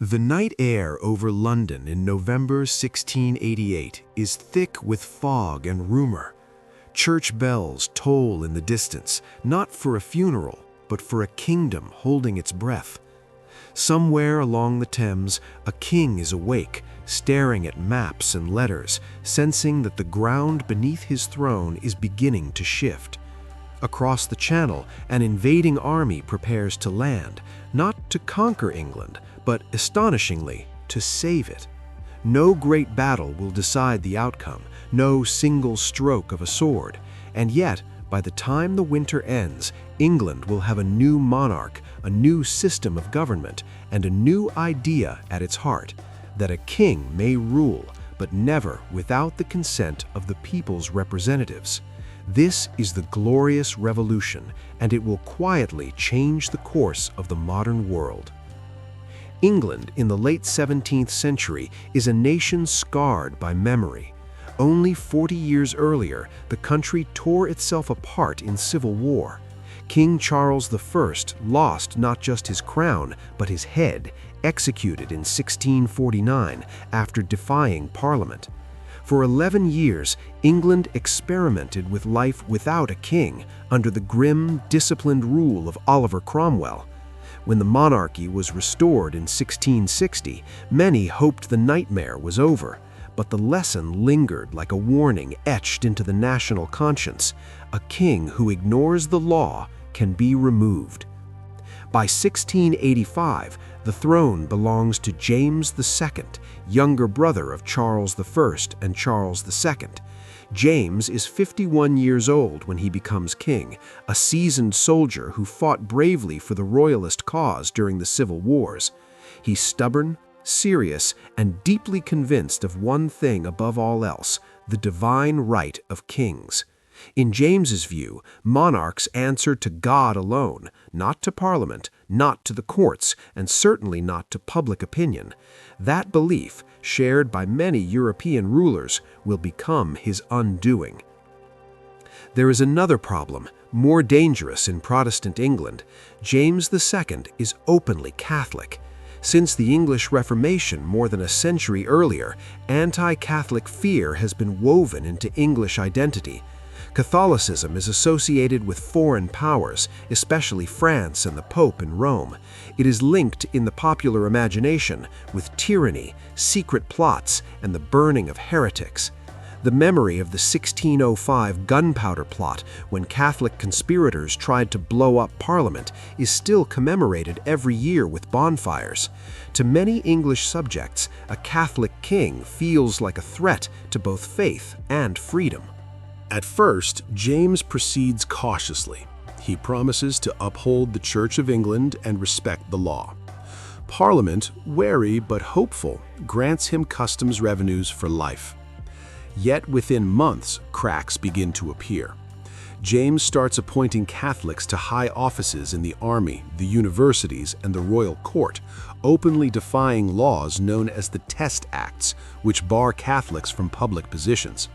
The night air over London in November 1688 is thick with fog and rumor. Church bells toll in the distance, not for a funeral, but for a kingdom holding its breath. Somewhere along the Thames, a king is awake, staring at maps and letters, sensing that the ground beneath his throne is beginning to shift. Across the Channel, an invading army prepares to land, not to conquer England, but astonishingly, to save it. No great battle will decide the outcome, no single stroke of a sword, and yet, by the time the winter ends, England will have a new monarch, a new system of government, and a new idea at its heart, that a king may rule, but never without the consent of the people's representatives. This is the glorious revolution, and it will quietly change the course of the modern world. England in the late 17th century is a nation scarred by memory. Only 40 years earlier, the country tore itself apart in civil war. King Charles I lost not just his crown, but his head, executed in 1649 after defying Parliament. For 11 years, England experimented with life without a king, under the grim, disciplined rule of Oliver Cromwell. When the monarchy was restored in 1660, many hoped the nightmare was over, but the lesson lingered like a warning etched into the national conscience. A king who ignores the law can be removed. By 1685, the throne belongs to James II, younger brother of Charles I and Charles II. James is 51 years old when he becomes king, a seasoned soldier who fought bravely for the royalist cause during the civil wars. He's stubborn, serious, and deeply convinced of one thing above all else: the divine right of kings. In James's view, monarchs answer to God alone, not to Parliament, not to the courts, and certainly not to public opinion. That belief, shared by many European rulers, will become his undoing. There is another problem, more dangerous in Protestant England. James II is openly Catholic. Since the English Reformation more than a century earlier, anti-Catholic fear has been woven into English identity. Catholicism is associated with foreign powers, especially France and the Pope in Rome. It is linked in the popular imagination with tyranny, secret plots, and the burning of heretics. The memory of the 1605 gunpowder plot, when Catholic conspirators tried to blow up Parliament, is still commemorated every year with bonfires. To many English subjects, a Catholic king feels like a threat to both faith and freedom. At first, James proceeds cautiously. He promises to uphold the Church of England and respect the law. Parliament, wary but hopeful, grants him customs revenues for life. Yet within months, cracks begin to appear. James starts appointing Catholics to high offices in the army, the universities, and the royal court, openly defying laws known as the Test Acts, which bar Catholics from public positions.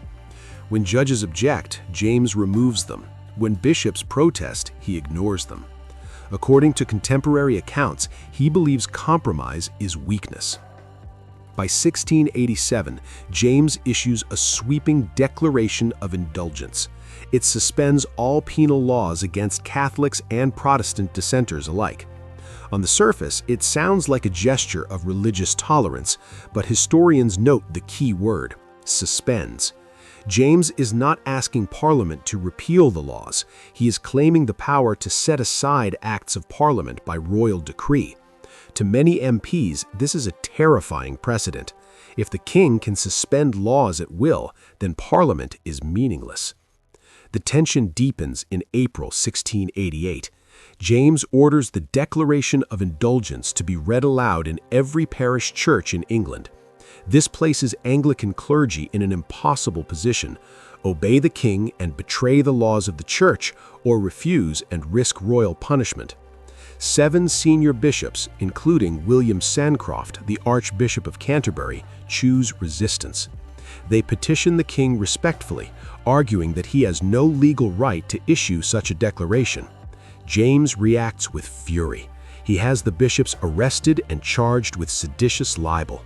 When judges object, James removes them. When bishops protest, he ignores them. According to contemporary accounts, he believes compromise is weakness. By 1687, James issues a sweeping declaration of indulgence. It suspends all penal laws against Catholics and Protestant dissenters alike. On the surface, it sounds like a gesture of religious tolerance, but historians note the key word: suspends. James is not asking Parliament to repeal the laws. He is claiming the power to set aside acts of Parliament by royal decree. To many MPs, this is a terrifying precedent. If the king can suspend laws at will, then Parliament is meaningless. The tension deepens in April 1688. James orders the Declaration of Indulgence to be read aloud in every parish church in England. This places Anglican clergy in an impossible position: obey the king and betray the laws of the church, or refuse and risk royal punishment. 7 senior bishops, including William Sancroft, the Archbishop of Canterbury, choose resistance. They petition the king respectfully, arguing that he has no legal right to issue such a declaration. James reacts with fury. He has the bishops arrested and charged with seditious libel.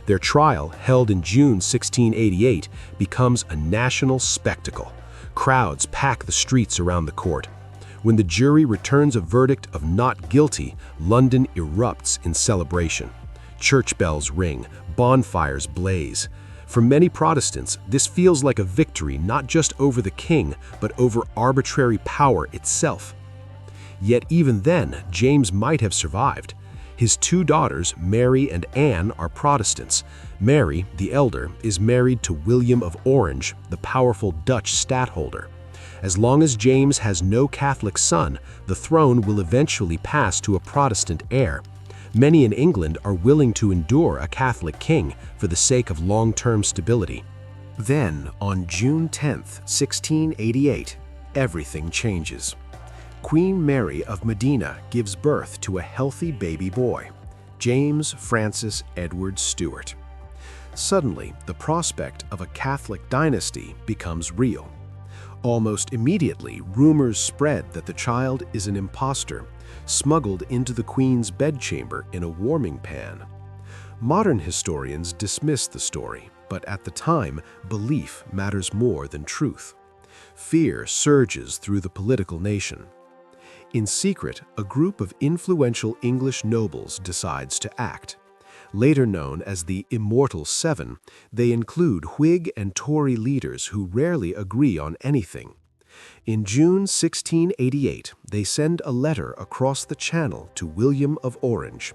Their trial, held in June 1688, becomes a national spectacle. Crowds pack the streets around the court. When the jury returns a verdict of not guilty, London erupts in celebration. Church bells ring, bonfires blaze. For many Protestants, this feels like a victory not just over the king, but over arbitrary power itself. Yet even then, James might have survived. His two daughters, Mary and Anne, are Protestants. Mary, the elder, is married to William of Orange, the powerful Dutch stadtholder. As long as James has no Catholic son, the throne will eventually pass to a Protestant heir. Many in England are willing to endure a Catholic king for the sake of long-term stability. Then, on June 10, 1688, everything changes. Queen Mary of Modena gives birth to a healthy baby boy, James Francis Edward Stuart. Suddenly, the prospect of a Catholic dynasty becomes real. Almost immediately, rumors spread that the child is an impostor, smuggled into the Queen's bedchamber in a warming pan. Modern historians dismiss the story, but at the time, belief matters more than truth. Fear surges through the political nation. In secret, a group of influential English nobles decides to act. Later known as the Immortal Seven, they include Whig and Tory leaders who rarely agree on anything. In June 1688, they send a letter across the Channel to William of Orange.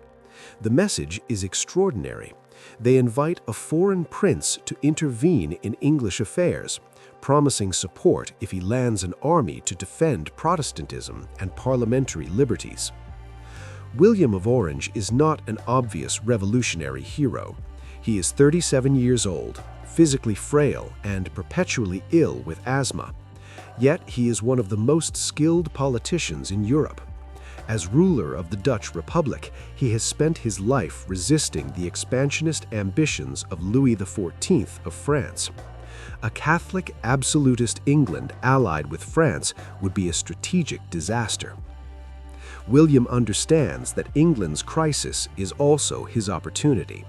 The message is extraordinary. They invite a foreign prince to intervene in English affairs, promising support if he lands an army to defend Protestantism and parliamentary liberties. William of Orange is not an obvious revolutionary hero. He is 37 years old, physically frail, and perpetually ill with asthma. Yet he is one of the most skilled politicians in Europe. As ruler of the Dutch Republic, he has spent his life resisting the expansionist ambitions of Louis XIV of France. A Catholic absolutist England allied with France would be a strategic disaster. William understands that England's crisis is also his opportunity.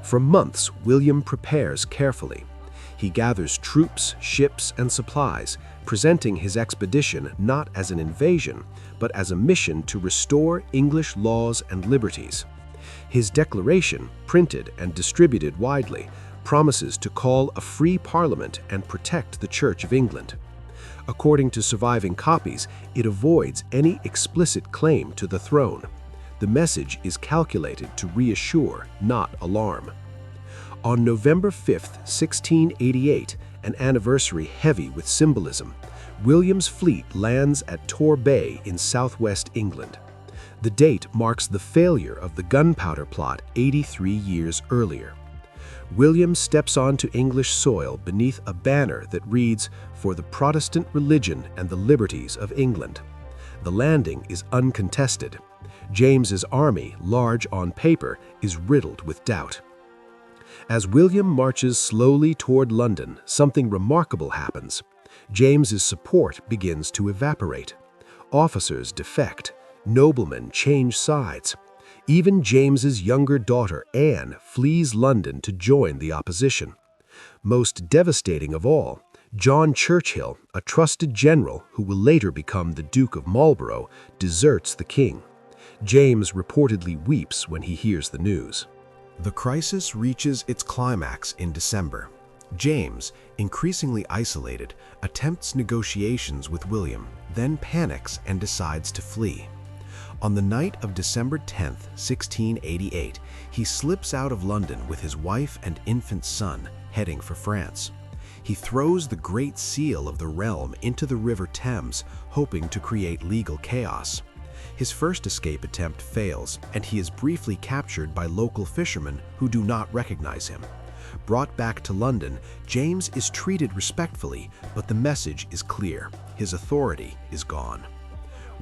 For months, William prepares carefully. He gathers troops, ships, and supplies, presenting his expedition not as an invasion, but as a mission to restore English laws and liberties. His declaration, printed and distributed widely, promises to call a free parliament and protect the Church of England. According to surviving copies, it avoids any explicit claim to the throne. The message is calculated to reassure, not alarm. On November 5, 1688, an anniversary heavy with symbolism, William's fleet lands at Tor Bay in southwest England. The date marks the failure of the gunpowder plot 83 years earlier. William steps onto English soil beneath a banner that reads, "For the Protestant religion and the liberties of England." The landing is uncontested. James's army, large on paper, is riddled with doubt. As William marches slowly toward London, something remarkable happens. James's support begins to evaporate. Officers defect. Noblemen change sides. Even James's younger daughter, Anne, flees London to join the opposition. Most devastating of all, John Churchill, a trusted general who will later become the Duke of Marlborough, deserts the king. James reportedly weeps when he hears the news. The crisis reaches its climax in December. James, increasingly isolated, attempts negotiations with William, then panics and decides to flee. On the night of December 10, 1688, he slips out of London with his wife and infant son, heading for France. He throws the Great Seal of the realm into the River Thames, hoping to create legal chaos. His first escape attempt fails, and he is briefly captured by local fishermen who do not recognize him. Brought back to London, James is treated respectfully, but the message is clear: his authority is gone.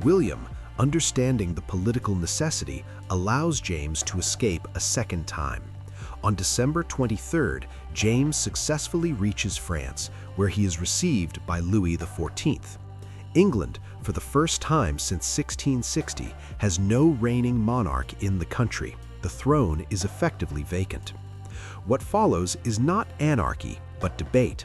William, understanding the political necessity, allows James to escape a second time. On December 23rd, James successfully reaches France, where he is received by Louis XIV. England, for the first time since 1660, has no reigning monarch in the country. The throne is effectively vacant. What follows is not anarchy, but debate.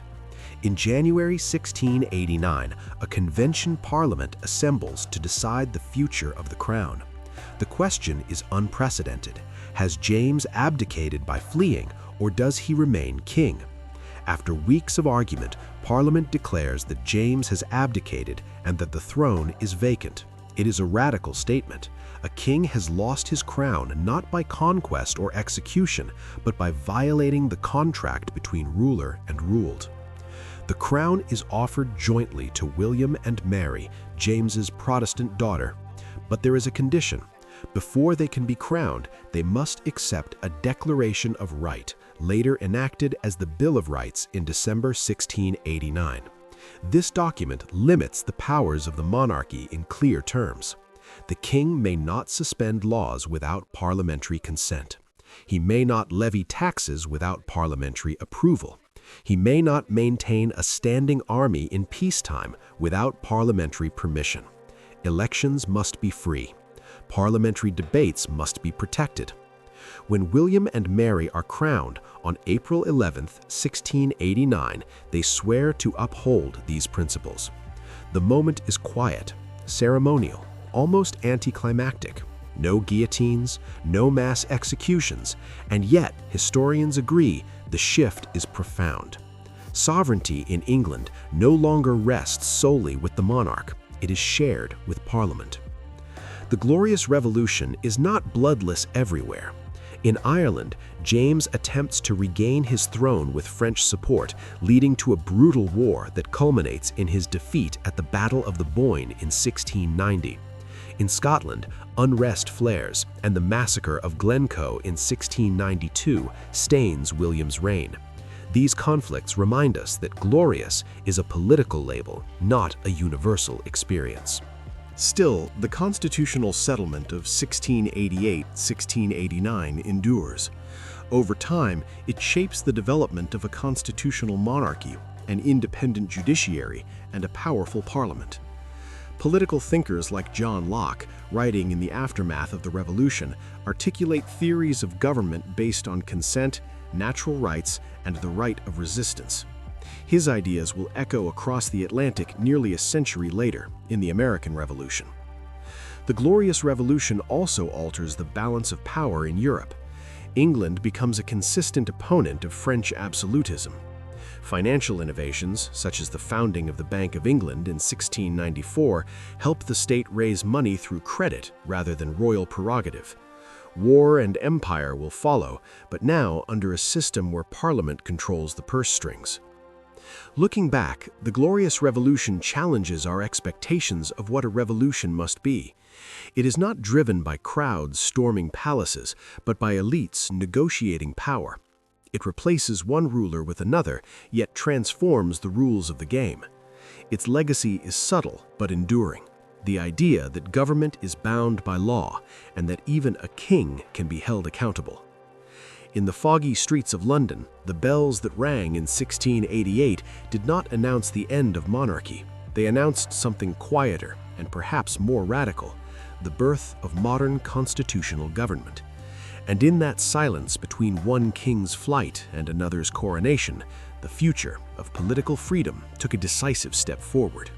In January 1689, a convention parliament assembles to decide the future of the crown. The question is unprecedented. Has James abdicated by fleeing, or does he remain king? After weeks of argument, Parliament declares that James has abdicated and that the throne is vacant. It is a radical statement. A king has lost his crown not by conquest or execution, but by violating the contract between ruler and ruled. The crown is offered jointly to William and Mary, James's Protestant daughter. But there is a condition. Before they can be crowned, they must accept a Declaration of Right, later enacted as the Bill of Rights in December 1689. This document limits the powers of the monarchy in clear terms. The king may not suspend laws without parliamentary consent. He may not levy taxes without parliamentary approval. He may not maintain a standing army in peacetime without parliamentary permission. Elections must be free. Parliamentary debates must be protected. When William and Mary are crowned on April 11, 1689, they swear to uphold these principles. The moment is quiet, ceremonial, almost anticlimactic. No guillotines, no mass executions, and yet historians agree the shift is profound. Sovereignty in England no longer rests solely with the monarch. It is shared with Parliament. The Glorious Revolution is not bloodless everywhere. In Ireland, James attempts to regain his throne with French support, leading to a brutal war that culminates in his defeat at the Battle of the Boyne in 1690. In Scotland, unrest flares, and the massacre of Glencoe in 1692 stains William's reign. These conflicts remind us that glorious is a political label, not a universal experience. Still, the constitutional settlement of 1688-1689 endures. Over time, it shapes the development of a constitutional monarchy, an independent judiciary, and a powerful parliament. Political thinkers like John Locke, writing in the aftermath of the Revolution, articulate theories of government based on consent, natural rights, and the right of resistance. His ideas will echo across the Atlantic nearly a century later, in the American Revolution. The Glorious Revolution also alters the balance of power in Europe. England becomes a consistent opponent of French absolutism. Financial innovations, such as the founding of the Bank of England in 1694, help the state raise money through credit rather than royal prerogative. War and empire will follow, but now under a system where Parliament controls the purse strings. Looking back, the Glorious Revolution challenges our expectations of what a revolution must be. It is not driven by crowds storming palaces, but by elites negotiating power. It replaces one ruler with another, yet transforms the rules of the game. Its legacy is subtle but enduring. The idea that government is bound by law, and that even a king can be held accountable. In the foggy streets of London, the bells that rang in 1688 did not announce the end of monarchy. They announced something quieter and perhaps more radical, the birth of modern constitutional government. And in that silence between one king's flight and another's coronation, the future of political freedom took a decisive step forward.